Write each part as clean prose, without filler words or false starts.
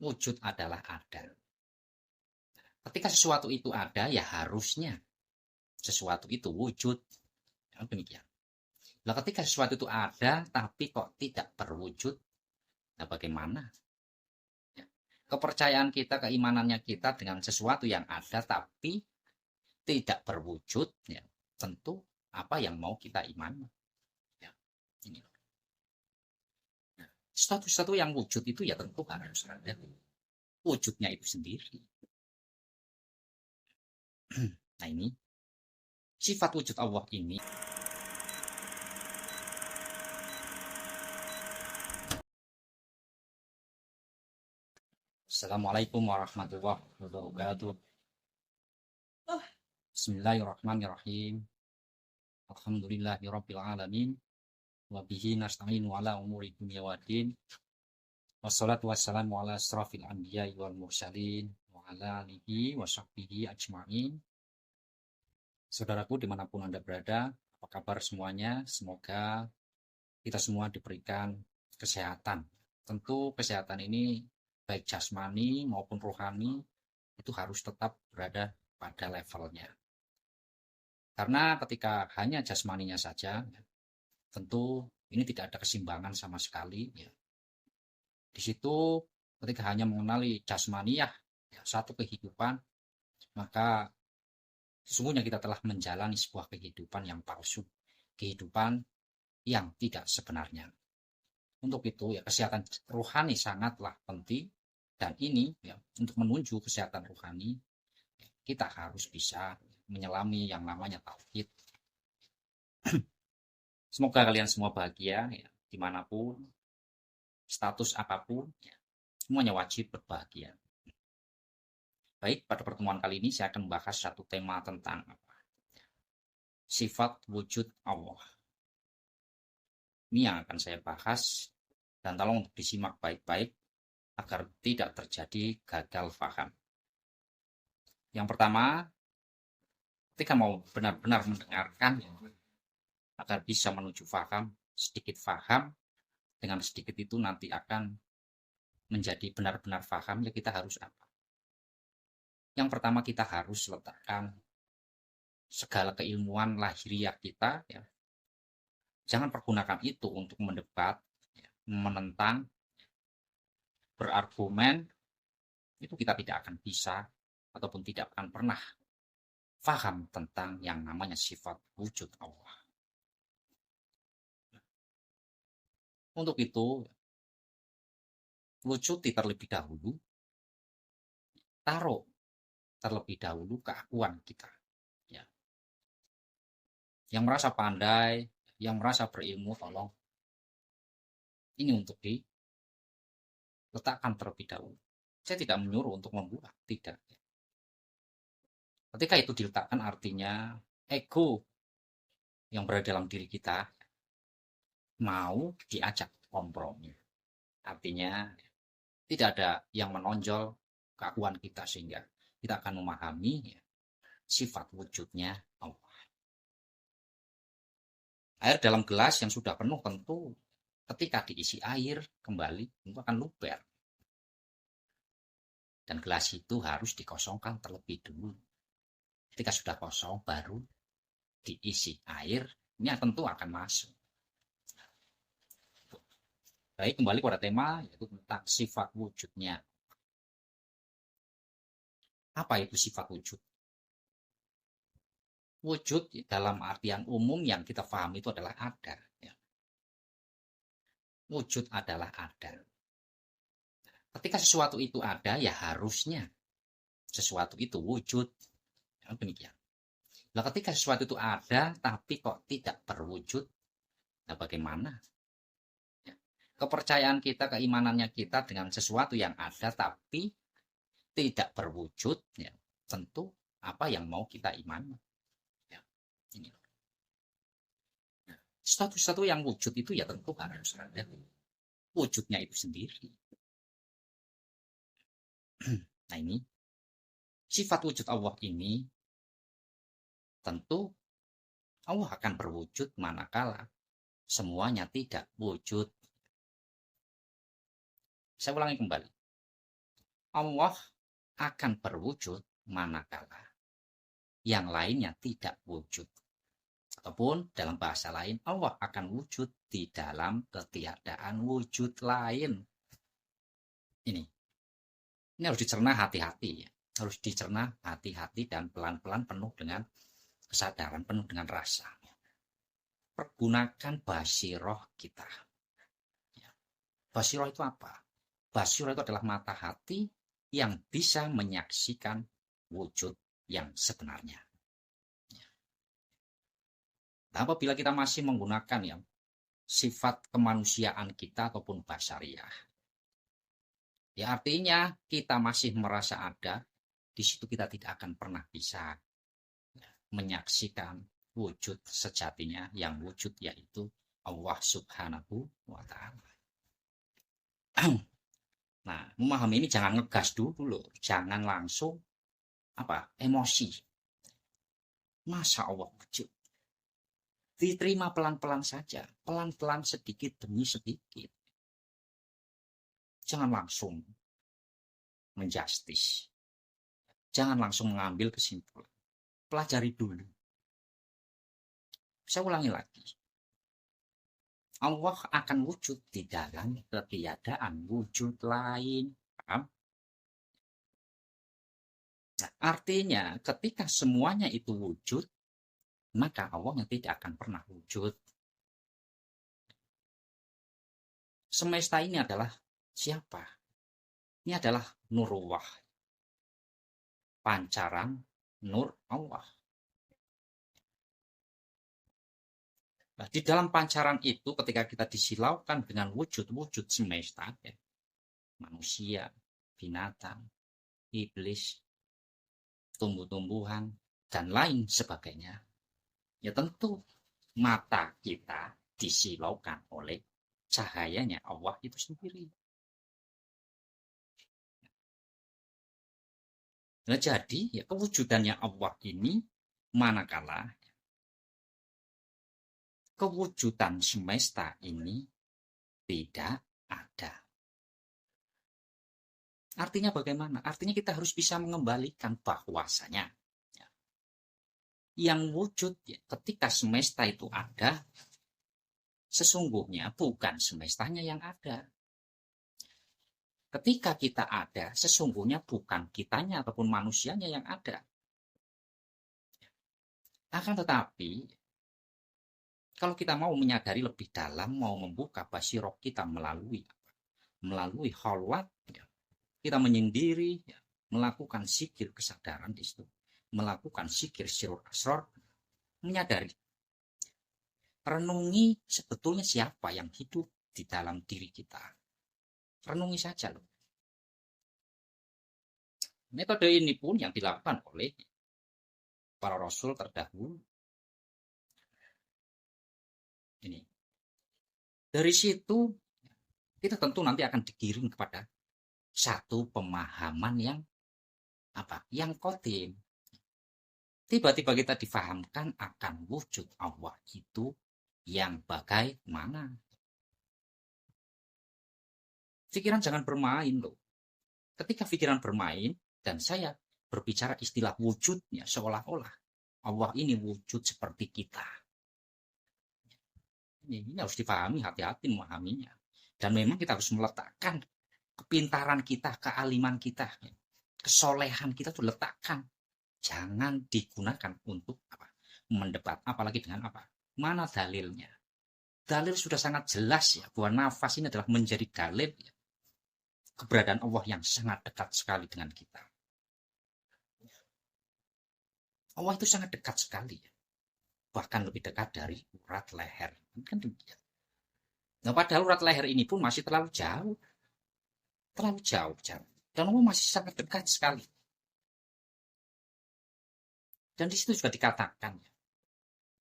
wujud adalah ada. Ketika sesuatu itu ada, ya harusnya sesuatu itu wujud. Ya, demikian. Nah, ketika sesuatu itu ada, tapi kok tidak berwujud, nah bagaimana? Ya. Kepercayaan kita, keimanannya kita dengan sesuatu yang ada, tapi tidak berwujud, ya, tentu apa yang mau kita imani. Ya, ini. Nah, sesuatu yang wujud itu ya tentu harus ada wujudnya itu sendiri. Nah ini, sifat wujud Allah ini Assalamualaikum warahmatullahi wabarakatuh. Bismillahirrahmanirrahim. Alhamdulillahirabbil alamin. Wa bihi nasta'inu ala umuri dunya waddin. Wassalatu wassalamu ala asrafil anbiya'i wal mursalin wa ala alihi wa sahbihi ajma'in. Saudaraku dimanapun Anda berada, apa kabar semuanya? Semoga kita semua diberikan kesehatan. Tentu kesehatan ini baik jasmani maupun rohani itu harus tetap berada pada levelnya. Karena ketika hanya jasmaninya saja, tentu ini tidak ada keseimbangan sama sekali. Di situ ketika hanya mengenali jasmaniyah, satu kehidupan, maka sesungguhnya kita telah menjalani sebuah kehidupan yang palsu, kehidupan yang tidak sebenarnya. Untuk itu ya kesehatan rohani sangatlah penting, dan ini ya, untuk menuju kesehatan rohani kita harus bisa menyelami yang namanya tauhid. Semoga kalian semua bahagia ya, dimanapun, status apapun, ya, semuanya wajib berbahagia. Baik, pada pertemuan kali ini saya akan membahas satu tema tentang apa? Sifat wujud Allah. Ini yang akan saya bahas, dan tolong untuk disimak baik-baik agar tidak terjadi gagal paham. Yang pertama, ketika mau benar-benar mendengarkan agar bisa menuju paham, sedikit paham, dengan sedikit itu nanti akan menjadi benar-benar paham, ya kita harus apa? Yang pertama kita harus letakkan segala keilmuan lahiriah kita, ya. Jangan pergunakan itu untuk mendebat, ya, menentang, berargumen, itu kita tidak akan bisa ataupun tidak akan pernah paham tentang yang namanya sifat wujud Allah. Untuk itu, wujuti terlebih dahulu, taruh terlebih dahulu keakuan kita. Ya. Yang merasa pandai, yang merasa berilmu, tolong. Ini untuk diletakkan terlebih dahulu. Saya tidak menyuruh untuk membuat, tidak. Ketika itu diletakkan artinya ego yang berada dalam diri kita mau diajak kompromi. Artinya tidak ada yang menonjol keakuan kita sehingga kita akan memahami ya, sifat wujudnya Allah. Air dalam gelas yang sudah penuh tentu ketika diisi air kembali tentu akan luber. Dan gelas itu harus dikosongkan terlebih dulu. Ketika sudah kosong baru diisi air, ini tentu akan masuk. Baik, kembali pada tema yaitu tentang sifat wujudnya. Apa itu sifat wujud? Wujud dalam artian umum yang kita pahami itu adalah ada. Ya. Wujud adalah ada. Ketika sesuatu itu ada, ya harusnya sesuatu itu wujud. Ya, demikian. Nah, ketika sesuatu itu ada, tapi kok tidak berwujud, nah bagaimana? Ya. Kepercayaan kita, keimanannya kita dengan sesuatu yang ada, tapi tidak berwujud, ya, tentu apa yang mau kita imani. Ya, ini. Nah, sesuatu yang wujud itu ya tentu harus ada wujudnya itu sendiri. Nah ini, sifat wujud Allah ini tentu Allah akan berwujud manakala semuanya tidak wujud. Saya ulangi kembali. Allah akan berwujud manakala yang lainnya tidak wujud. Ataupun dalam bahasa lain, Allah akan wujud di dalam ketiadaan wujud lain. Ini harus dicerna hati-hati ya. Harus dicerna hati-hati dan pelan-pelan penuh dengan kesadaran, penuh dengan rasa. Pergunakan basiroh kita. Basiroh itu apa? Basiroh itu adalah mata hati yang bisa menyaksikan wujud yang sebenarnya. Nah, apabila kita masih menggunakan ya sifat kemanusiaan kita ataupun basariah, ya artinya kita masih merasa ada, di situ kita tidak akan pernah bisa menyaksikan wujud sejatinya, yang wujud yaitu Allah Subhanahu wa Ta'ala. Nah, memahami ini jangan ngegas dulu loh, jangan langsung emosi. Masa Allah wujud? Diterima pelan-pelan saja, pelan-pelan sedikit demi sedikit. Jangan langsung menjustis. Jangan langsung mengambil kesimpulan. Pelajari dulu. Saya ulangi lagi. Allah akan wujud di dalam ketiadaan wujud lain. Paham? Nah, artinya ketika semuanya itu wujud, maka Allah yang tidak akan pernah wujud. Semesta ini adalah siapa? Ini adalah nurullah. Pancaran nur Allah. Nah, di dalam pancaran itu ketika kita disilaukan dengan wujud-wujud semesta, ya, manusia, binatang, iblis, tumbuh-tumbuhan, dan lain sebagainya, ya tentu mata kita disilaukan oleh cahayanya Allah itu sendiri. Nah, jadi ya, kewujudannya Allah ini manakala kewujudan semesta ini tidak ada. Artinya bagaimana? Artinya kita harus bisa mengembalikan bahwasanya yang wujud ya, ketika semesta itu ada, sesungguhnya bukan semestanya yang ada. Ketika kita ada, sesungguhnya bukan kitanya ataupun manusianya yang ada. Akan tetapi, kalau kita mau menyadari lebih dalam, mau membuka basiroh kita melalui khalwat, ya, kita menyendiri, ya, melakukan zikir kesadaran di situ, melakukan zikir sirur asror, menyadari, renungi sebetulnya siapa yang hidup di dalam diri kita. Renungi saja loh. Metode ini pun yang dilakukan oleh para rasul terdahulu. Ini. Dari situ kita tentu nanti akan digiring kepada satu pemahaman yang yang kodim. Tiba-tiba kita difahamkan akan wujud Allah itu yang bagaimana. Pikiran jangan bermain loh. Ketika pikiran bermain dan saya berbicara istilah wujudnya seolah-olah Allah ini wujud seperti kita. Ini harus dipahami, hati-hati memahaminya. Dan memang kita harus meletakkan kepintaran kita, kealiman kita, kesolehan kita itu letakkan. Jangan digunakan untuk mendebat, apalagi dengan mana dalilnya. Dalil sudah sangat jelas ya, bahwa nafas ini adalah menjadi dalil ya, keberadaan Allah yang sangat dekat sekali dengan kita. Allah itu sangat dekat sekali ya. Bahkan lebih dekat dari urat leher. Kan demikian. Nah, padahal urat leher ini pun masih terlalu jauh. Terlalu jauh. Dan Allah masih sangat dekat sekali. Dan di situ juga dikatakan,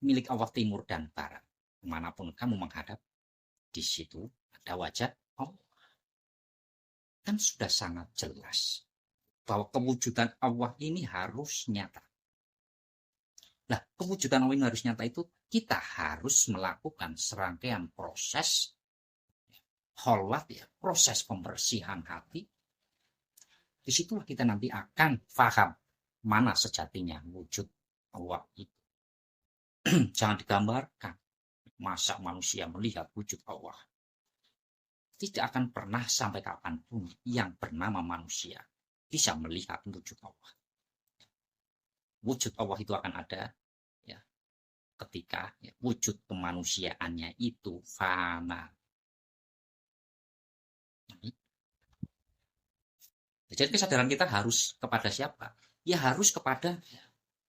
milik Allah timur dan barat. Kemanapun kamu menghadap, di situ ada wajah Allah. Kan sudah sangat jelas bahwa kewujudan Allah ini harus nyata. Nah, kewujudan Allah ini harus nyata itu kita harus melakukan serangkaian proses khalwat ya, proses pembersihan hati Disitulah kita nanti akan paham mana sejatinya wujud Allah itu. Jangan digambarkan. Masa manusia melihat wujud Allah? Tidak akan pernah sampai kapanpun yang bernama manusia bisa melihat wujud Allah. Wujud Allah itu akan ada ya, ketika ya, wujud kemanusiaannya itu fana. Jadi kesadaran kita harus kepada siapa? Ya harus kepada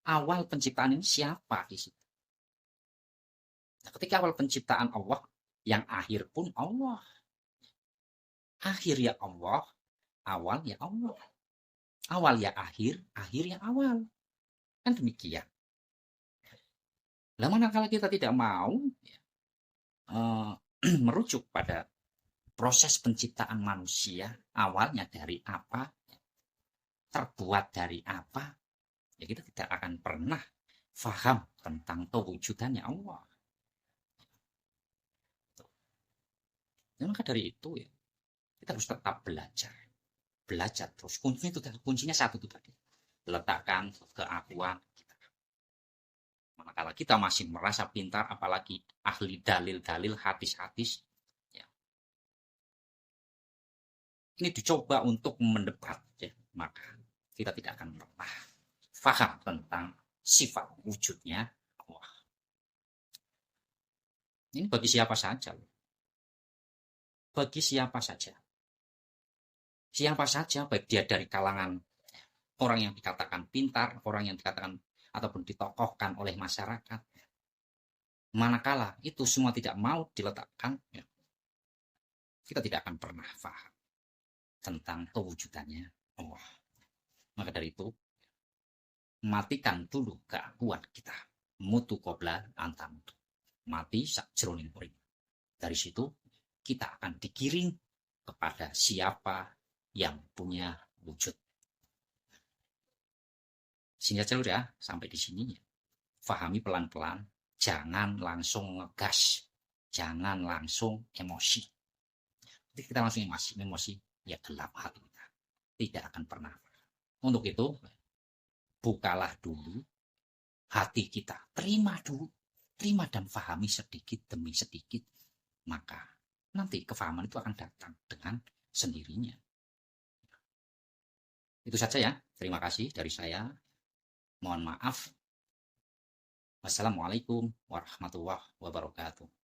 awal penciptaan ini siapa di situ. Nah, ketika awal penciptaan Allah, yang akhir pun Allah. Akhir ya Allah, awal ya Allah. Awal ya akhir ya awal. Kan demikian. Lah manakala kita tidak mau merujuk pada proses penciptaan manusia, awalnya dari apa, terbuat dari apa, ya kita tidak akan pernah faham tentang kewujudannya Allah. Dan maka dari itu ya, kita harus tetap belajar terus. Kuncinya satu itu tadi, letakkan keakuan kita. Manakala kita masih merasa pintar, apalagi ahli dalil-dalil, hadis-hadis, ya. Ini dicoba untuk mendebat, ya. Maka kita tidak akan pernah faham tentang sifat wujudnya Allah. Ini bagi siapa saja. Bagi siapa saja. Siapa saja, baik dia dari kalangan orang yang dikatakan pintar, orang yang dikatakan ataupun ditokohkan oleh masyarakat. Manakala itu semua tidak mau diletakkan, ya, kita tidak akan pernah paham tentang kewujudannya Allah. Maka dari itu, matikan dulu keakuan kita. Mutu qobla antam. Mati sakjroning urip. Dari situ kita akan digiring kepada siapa yang punya wujud. Sehingga jalur ya, sampai di sini ya. Fahami pelan-pelan, jangan langsung ngegas, jangan langsung emosi. Ketika kita langsung emosi, ya gelap hati kita. Tidak akan pernah. Untuk itu, bukalah dulu hati kita. Terima dulu. Terima dan fahami sedikit demi sedikit. Maka nanti kefahaman itu akan datang dengan sendirinya. Itu saja ya. Terima kasih dari saya. Mohon maaf. Wassalamualaikum warahmatullahi wabarakatuh.